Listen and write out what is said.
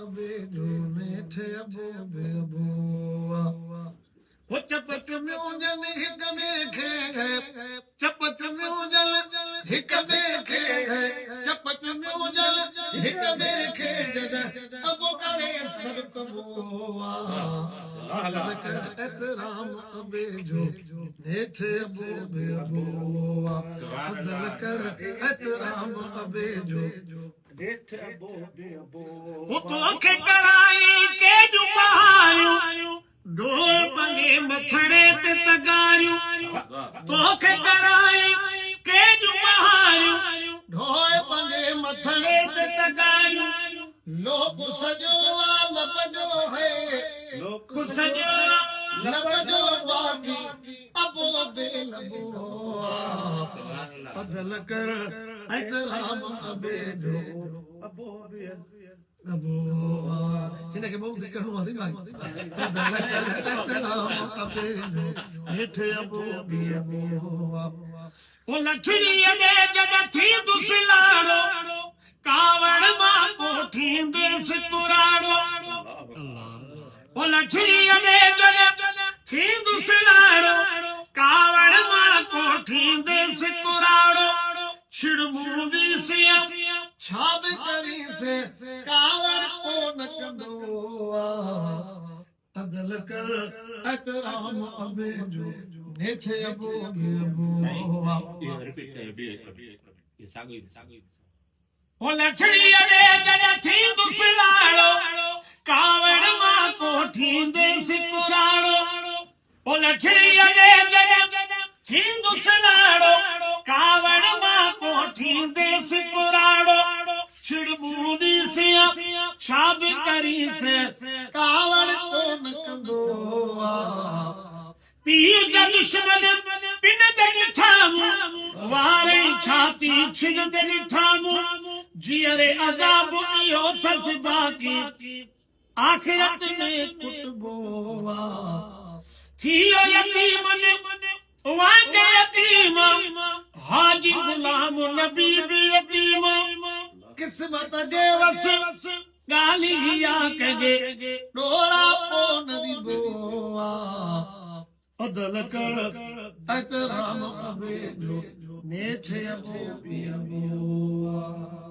अबे जो नेठे अबो बे अबोआ वो चपट म्यूजन हिक देखे गए चपट म्यूजल हिक देखे गए चपट म्यूजल हिक देखे जद अबो करे सर कबोआ एतराम अबे जो नेठे अबो बे अबोआ अदल कर एतराम अबे जो नेठे अबो बे अबोआ तोखे कराई के जुबायूं ढोल पंगे मथड़े ते तगारियूं तोखे कराई के जुबायूं ढोल पंगे मथड़े ते तगारियूं लोक सजो लपजो है लोक सजो लपजो बाकी अबो बे लबोआ अदल कर एतराम अबे जो अबो बे अबोआ हिनखे बहुत करणो आहे भाई अदल कर एतराम अबे जो हेठे अबो बे अबोआ ओ लठड़ीअ ॾे जॾहिं थींदुस लाड़ो कावड़ मां कोठींदेसि कुराड़ो ओ लठड़ीअ ॾे जॾहिं थींदुसि लाड़ो कावड़ मां कोठींदेसि कुराड़ो छिड़बूंदीसि छा बि करी से कावड़ को न कंदो अदल कर एतराम अबे जो नेठे अबो बे अबोआ ओ लठड़ीअ ॾे जॾहिं थींदुसि लाड़ो कावड़ मां कोठींदेसि कुराड़ो ओ लठड़ीअ ॾे जॾहिं थींदुसि लाड़ो कावड़ मां कोठींदेसि कुराड़ो छिड़बूंदीसि छा बि करीसि कावड़ को न कंदो पीउ जा दुश्मन पिन ते ॾिठामूं वारे छाती छिन ते ॾिठामूं जीअरे अज़ाब इहो अथसि बाक़ी आख़िरत में कुटबो थियो यतीम वांगे यतीम हाजी गुलाम नबी बि यतीम किस्मत जे वस ॻाल्हि इहा कजे डोरा पो न ॾिबो अदल कर एतराम अबे जो नेठे अबो बे अबोआ